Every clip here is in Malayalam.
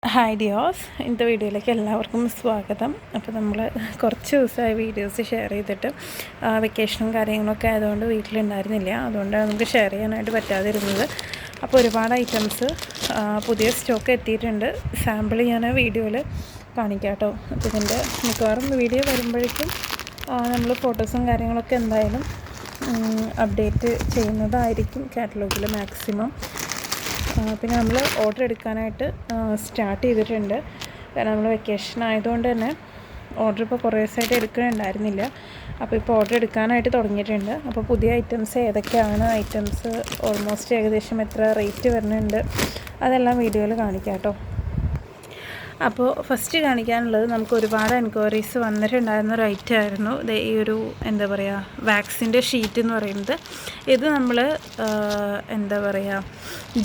ഹായ് ഡിയോസ്, ഇന്നത്തെ വീഡിയോയിലേക്ക് എല്ലാവർക്കും സ്വാഗതം. അപ്പോൾ നമ്മൾ കുറച്ച് ദിവസമായി വീഡിയോസ് ഷെയർ ചെയ്തിട്ട് വെക്കേഷനും കാര്യങ്ങളൊക്കെ ആയതുകൊണ്ട് വീട്ടിലുണ്ടായിരുന്നില്ല. അതുകൊണ്ടാണ് നമുക്ക് ഷെയർ ചെയ്യാനായിട്ട് പറ്റാതിരുന്നത്. അപ്പോൾ ഒരുപാട് ഐറ്റംസ് പുതിയ സ്റ്റോക്ക് എത്തിയിട്ടുണ്ട്. സാമ്പിൾ ഞാൻ വീഡിയോയിൽ കാണിക്കാം കേട്ടോ. അപ്പോൾ ഇതിൻ്റെ മിക്കവാറും വീഡിയോ വരുമ്പോഴേക്കും നമ്മൾ ഫോട്ടോസും കാര്യങ്ങളൊക്കെ എന്തായാലും അപ്ഡേറ്റ് ചെയ്യുന്നതായിരിക്കും കാറ്റലോഗിൽ മാക്സിമം. പിന്നെ നമ്മൾ ഓർഡർ എടുക്കാനായിട്ട് സ്റ്റാർട്ട് ചെയ്തിട്ടുണ്ട്. കാരണം നമ്മൾ വെക്കേഷൻ ആയതുകൊണ്ട് തന്നെ ഓർഡർ ഇപ്പോൾ കുറേ ദിവസമായിട്ട് എടുക്കുന്നുണ്ടായിരുന്നില്ല. അപ്പോൾ ഇപ്പോൾ ഓർഡർ എടുക്കാനായിട്ട് തുടങ്ങിയിട്ടുണ്ട്. അപ്പോൾ പുതിയ ഐറ്റംസ് ഏതൊക്കെയാണ്, ഐറ്റംസ് ഓൾമോസ്റ്റ് ഏകദേശം എത്ര റേറ്റ് വരുന്നുണ്ട്, അതെല്ലാം വീഡിയോയിൽ കാണിക്കാം കേട്ടോ. അപ്പോൾ ഫസ്റ്റ് കാണിക്കാനുള്ളത്, നമുക്ക് ഒരുപാട് എൻക്വയറീസ് വന്നിട്ടുണ്ടായിരുന്ന ഒരു ഐറ്റം ആയിരുന്നു ഈ ഒരു എന്താ പറയുക വാക്സിൻ്റെ ഷീറ്റ് എന്ന് പറയുന്നത്. ഇത് നമ്മൾ എന്താ പറയുക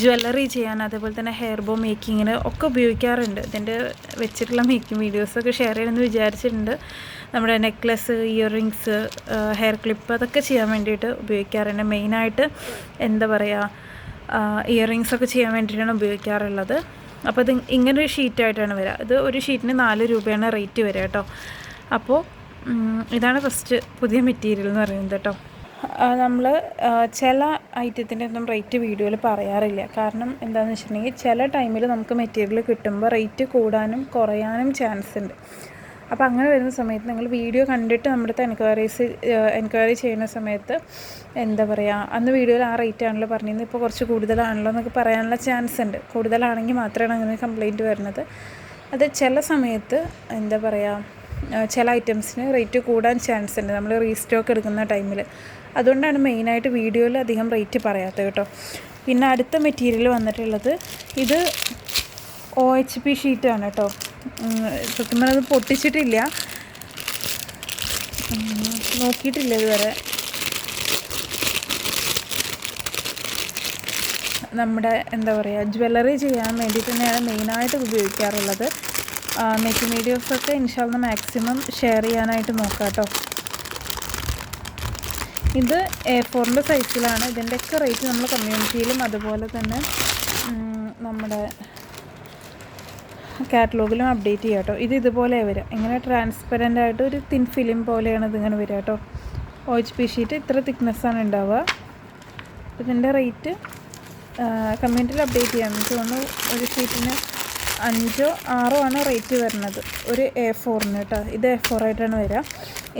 ജ്വല്ലറി ചെയ്യാൻ, അതേപോലെ തന്നെ ഹെയർ ബോ മേക്കിങ്ങിന് ഒക്കെ ഉപയോഗിക്കാറുണ്ട്. ഇതിൻ്റെ വെച്ചിട്ടുള്ള മേക്കിംഗ് വീഡിയോസൊക്കെ ഷെയർ ചെയ്യണമെന്ന് വിചാരിച്ചിട്ടുണ്ട്. നമ്മുടെ നെക്ലസ്, ഇയറിങ്സ്, ഹെയർ ക്ലിപ്പ് അതൊക്കെ ചെയ്യാൻ വേണ്ടിയിട്ട് ഉപയോഗിക്കാറുണ്ട്. മെയിനായിട്ട് എന്താ പറയുക ഇയറിങ്സൊക്കെ ചെയ്യാൻ വേണ്ടിയിട്ടാണ് ഉപയോഗിക്കാറുള്ളത്. അപ്പോൾ ഇത് ഇങ്ങനൊരു ഷീറ്റായിട്ടാണ് വരിക. ഇത് ഒരു ഷീറ്റിന് 4 രൂപയാണ് റേറ്റ് വരിക കേട്ടോ. അപ്പോൾ ഇതാണ് ഫസ്റ്റ് പുതിയ മെറ്റീരിയൽ എന്ന് പറയുന്നത് കേട്ടോ. നമ്മൾ ചില ഐറ്റത്തിൻ്റെ ഒന്നും റേറ്റ് വീഡിയോയിൽ പറയാറില്ല. കാരണം എന്താണെന്ന് വെച്ചിട്ടുണ്ടെങ്കിൽ ചില ടൈമിൽ നമുക്ക് മെറ്റീരിയൽ കിട്ടുമ്പോൾ റേറ്റ് കൂടാനും കുറയാനും ചാൻസ് ഉണ്ട്. അപ്പോൾ അങ്ങനെ വരുന്ന സമയത്ത് നിങ്ങൾ വീഡിയോ കണ്ടിട്ട് നമ്മുടെ അടുത്ത് എൻക്വയറി ചെയ്യുന്ന സമയത്ത് എന്താ പറയുക, അന്ന് വീഡിയോയിൽ ആ റേറ്റ് ആണല്ലോ പറഞ്ഞിരുന്നത്, ഇപ്പോൾ കുറച്ച് കൂടുതലാണല്ലോ എന്നൊക്കെ പറയാനുള്ള ചാൻസ് ഉണ്ട്. കൂടുതലാണെങ്കിൽ മാത്രമാണ് അങ്ങനെ കംപ്ലയിൻറ്റ് വരുന്നത്. അത് ചില സമയത്ത് എന്താ പറയുക ചില ഐറ്റംസിന് റേറ്റ് കൂടാൻ ചാൻസ് ഉണ്ട് നമ്മൾ റീസ്റ്റോക്ക് എടുക്കുന്ന ടൈമിൽ. അതുകൊണ്ടാണ് മെയിനായിട്ട് വീഡിയോയിൽ അധികം റേറ്റ് പറയാത്തത് കേട്ടോ. പിന്നെ അടുത്ത മെറ്റീരിയൽ വന്നിട്ടുള്ളത് ഇത് OHP ഷീറ്റാണ് കേട്ടോ. സത്യം പറഞ്ഞത് പൊട്ടിച്ചിട്ടില്ല, നോക്കിയിട്ടില്ല ഇതുവരെ. നമ്മുടെ എന്താ പറയുക ജ്വല്ലറി ചെയ്യാൻ വേണ്ടിയിട്ട് തന്നെയാണ് മെയിനായിട്ട് ഉപയോഗിക്കാറുള്ളത്. മേക്കിംഗ് വീഡിയോസൊക്കെ ഇൻഷാല്ലാ മാക്സിമം ഷെയർ ചെയ്യാനായിട്ട് നോക്കാം കേട്ടോ. ഇത് A4 സൈസിലാണ്. ഇതിൻ്റെയൊക്കെ റേറ്റ് നമ്മൾ കമ്മ്യൂണിറ്റിയിലും അതുപോലെ തന്നെ നമ്മുടെ കാറ്റലോഗിലും അപ്ഡേറ്റ് ചെയ്യാം കേട്ടോ. ഇത് ഇതുപോലെ വരിക, ഇങ്ങനെ ട്രാൻസ്പെറൻ്റ് ആയിട്ട് ഒരു തിൻ ഫിലിം പോലെയാണ് ഇതിങ്ങനെ വരിക കേട്ടോ. OHP ഷീറ്റ് ഇത്ര തിക്നെസ്സാണ് ഉണ്ടാവുക. ഇതിൻ്റെ റേറ്റ് കമ്മ്യൂണിറ്റിയിൽ അപ്ഡേറ്റ് ചെയ്യാം. എനിക്ക് തോന്നുന്നു ഒരു ഷീറ്റിന് 5 or 6 ആണ് റേറ്റ് വരുന്നത്, ഒരു A4 കേട്ടോ. ഇത് A4 ആയിട്ടാണ് വരിക.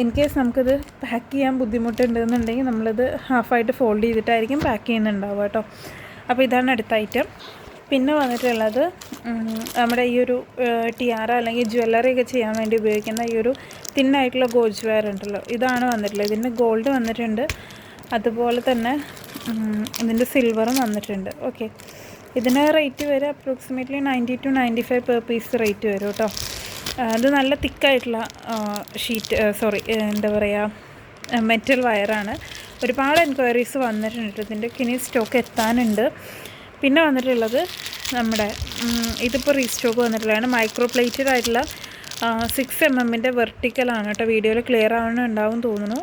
ഇൻ കേസ് നമുക്കിത് പാക്ക് ചെയ്യാൻ ബുദ്ധിമുട്ടുണ്ടെന്നുണ്ടെങ്കിൽ നമ്മളിത് ഹാഫായിട്ട് ഫോൾഡ് ചെയ്തിട്ടായിരിക്കും പാക്ക് ചെയ്യുന്നുണ്ടാവുക കേട്ടോ. അപ്പോൾ ഇതാണ് അടുത്ത ഐറ്റം. പിന്നെ വന്നിട്ടുള്ളത് നമ്മുടെ ഈ ഒരു ടിയാറ അല്ലെങ്കിൽ ജ്വല്ലറി ഒക്കെ ചെയ്യാൻ വേണ്ടി ഉപയോഗിക്കുന്ന ഈ ഒരു തിന്നായിട്ടുള്ള ഗോൾഡ് വെയർ ഉണ്ടല്ലോ, ഇതാണ് വന്നിട്ടുള്ളത്. ഇതിന് ഗോൾഡ് വന്നിട്ടുണ്ട്, അതുപോലെ തന്നെ ഇതിൻ്റെ സിൽവറും വന്നിട്ടുണ്ട്. ഓക്കെ, ഇതിന് റേറ്റ് വരെ approximately 90 to 95 per piece rate വരും കേട്ടോ. ഇത് നല്ല തിക്കായിട്ടുള്ള എന്താ പറയുക മെറ്റൽ വയറാണ്. ഒരുപാട് എൻക്വയറീസ് വന്നിട്ടുണ്ട്. ഇതിൻ്റെ ഇനി സ്റ്റോക്ക് എത്താനുണ്ട്. പിന്നെ വന്നിട്ടുള്ളത് നമ്മുടെ ഇതിപ്പോൾ റീസ്റ്റോക്ക് വന്നിട്ടുള്ളതാണ്. മൈക്രോ പ്ലേറ്റഡ് ആയിട്ടുള്ള 6 mm വെർട്ടിക്കലാണ് കേട്ടോ. വീഡിയോയിൽ ക്ലിയർ ആവുന്നുണ്ടാവും തോന്നുന്നു.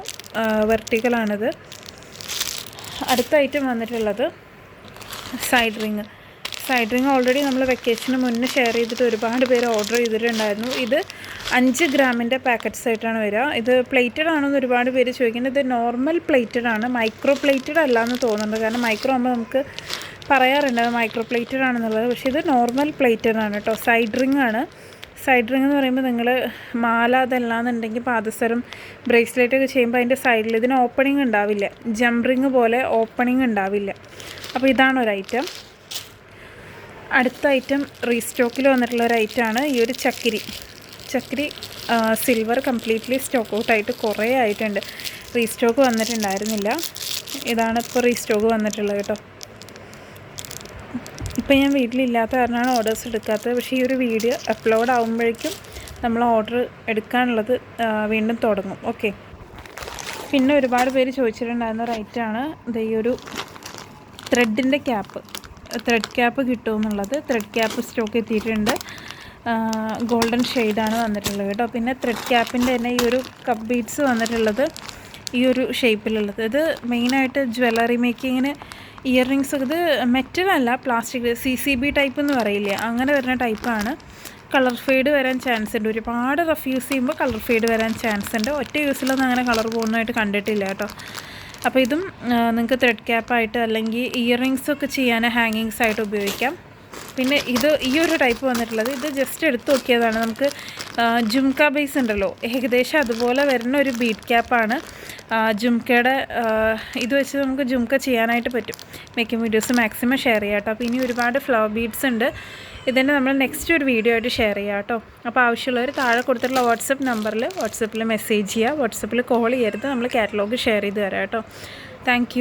വെർട്ടിക്കലാണിത്. അടുത്ത ഐറ്റം വന്നിട്ടുള്ളത് സൈഡ് റിങ് ഓൾറെഡി നമ്മൾ വെക്കേഷന് മുന്നേ ഷെയർ ചെയ്തിട്ട് ഒരുപാട് പേര് ഓർഡർ ചെയ്തിട്ടുണ്ടായിരുന്നു. ഇത് 5 ഗ്രാമിൻ്റെ പാക്കറ്റ്സ് ആയിട്ടാണ് വരിക. ഇത് പ്ലേറ്റഡ് ആണെന്ന് ഒരുപാട് പേര് ചോദിക്കുന്നത്. ഇത് നോർമൽ പ്ലേറ്റഡ് ആണ്, മൈക്രോ പ്ലേറ്റഡ് അല്ല എന്ന് തോന്നുന്നുണ്ട്. കാരണം മൈക്രോ ആകുമ്പോൾ നമുക്ക് പറയാറുണ്ട് അത് മൈക്രോ പ്ലേറ്റഡ് ആണെന്നുള്ളത്. പക്ഷേ ഇത് നോർമൽ പ്ലേറ്റഡ് ആണ് കേട്ടോ. സൈഡ് റിങ് ആണ്. സൈഡ് റിങ് എന്ന് പറയുമ്പോൾ നിങ്ങൾ മാല അതല്ലാന്നുണ്ടെങ്കിൽ പാദസരം, ബ്രേസ്ലെറ്റ് ഒക്കെ ചെയ്യുമ്പോൾ അതിൻ്റെ സൈഡിൽ ഇതിന് ഓപ്പണിംഗ് ഉണ്ടാവില്ല. ജംപ് റിങ് പോലെ ഓപ്പണിംഗ് ഉണ്ടാവില്ല. അപ്പോൾ ഇതാണ് ഒരു ഐറ്റം. അടുത്ത ഐറ്റം റീസ്റ്റോക്കിൽ വന്നിട്ടുള്ള ഒരു ഐറ്റമാണ് ഈ ഒരു ചക്കിരി സിൽവർ. കംപ്ലീറ്റ്ലി സ്റ്റോക്ക് ഔട്ടായിട്ട് കുറേ ആയിട്ടുണ്ട്. റീസ്റ്റോക്ക് വന്നിട്ടുണ്ടായിരുന്നില്ല. ഇതാണ് ഇപ്പോൾ റീസ്റ്റോക്ക് വന്നിട്ടുള്ളത് കേട്ടോ. ഇപ്പോൾ ഞാൻ വീട്ടിലില്ലാത്ത കാരണമാണ് ഓർഡേഴ്സ് എടുക്കാത്തത്. പക്ഷേ ഈ ഒരു വീഡിയോ അപ്ലോഡ് ആകുമ്പോഴേക്കും നമ്മൾ ഓർഡർ എടുക്കാനുള്ളത് വീണ്ടും തുടങ്ങും. ഓക്കെ, പിന്നെ ഒരുപാട് പേര് ചോദിച്ചിട്ടുണ്ടായിരുന്ന ഒരു ഐറ്റമാണ് ഈ ഒരു ത്രെഡ് ക്യാപ്പ് കിട്ടുമെന്നുള്ളത്. ത്രെഡ് ക്യാപ്പ് സ്റ്റോക്ക് എത്തിയിട്ടുണ്ട്. ഗോൾഡൻ ഷെയ്ഡാണ് വന്നിട്ടുള്ളത് കേട്ടോ. പിന്നെ ത്രെഡ് ക്യാപ്പിൻ്റെ തന്നെ ഈ ഒരു കപ്പ് ബീഡ്സ് വന്നിട്ടുള്ളത് ഈ ഒരു ഷേപ്പിലുള്ളത്. ഇത് മെയിനായിട്ട് ജ്വല്ലറി മേക്കിങ്ങിന് ഇയർ റിങ്സ് ഇത് മെറ്റലല്ല, പ്ലാസ്റ്റിക് CCB ടൈപ്പ് എന്ന് പറയില്ലേ, അങ്ങനെ വരുന്ന ടൈപ്പാണ്. കളർ ഫെയ്ഡ് വരാൻ ചാൻസ് ഉണ്ട്. ഒരുപാട് റഫ് യൂസ് ചെയ്യുമ്പോൾ കളർ ഫെയ്ഡ് വരാൻ ചാൻസ് ഉണ്ട്. ഒറ്റ യൂസിലൊന്നും അങ്ങനെ കളർ പോകുന്നതായിട്ട് കണ്ടിട്ടില്ല കേട്ടോ. അപ്പോൾ ഇതും നിങ്ങൾക്ക് ത്രെഡ് ക്യാപ്പായിട്ട് അല്ലെങ്കിൽ ഇയർ റിങ്സൊക്കെ ചെയ്യാൻ ഹാങ്ങിങ്സ് ആയിട്ട് ഉപയോഗിക്കാം. പിന്നെ ഈ ഒരു ടൈപ്പ് വന്നിട്ടുള്ളത്, ഇത് ജസ്റ്റ് എടുത്ത് നോക്കിയതാണ്. നമുക്ക് ജുംക്ക ബേസ് ഉണ്ടല്ലോ, ഏകദേശം അതുപോലെ വരുന്ന ഒരു ബീഡ് ക്യാപ്പാണ്. ജുംക്കയുടെ ഇത് വെച്ച് നമുക്ക് ജുംക്ക ചെയ്യാനായിട്ട് പറ്റും. മേക്കിംഗ് വീഡിയോസ് മാക്സിമം ഷെയർ ചെയ്യാം കേട്ടോ. അപ്പോൾ ഇനി ഒരുപാട് ഫ്ലവർ ബീഡ്സ് ഉണ്ട്. ഇതിൻ്റെ നമ്മൾ നെക്സ്റ്റ് ഒരു വീഡിയോ ആയിട്ട് ഷെയർ ചെയ്യാം കേട്ടോ. അപ്പോൾ ആവശ്യമുള്ളവർ താഴെ കൊടുത്തിട്ടുള്ള വാട്സപ്പിൽ മെസ്സേജ് ചെയ്യുക. വാട്സപ്പിൽ കോൾ ചെയ്യരുത്, നമ്മൾ കാറ്റലോഗ് ഷെയർ ചെയ്ത് തരാം കേട്ടോ. താങ്ക്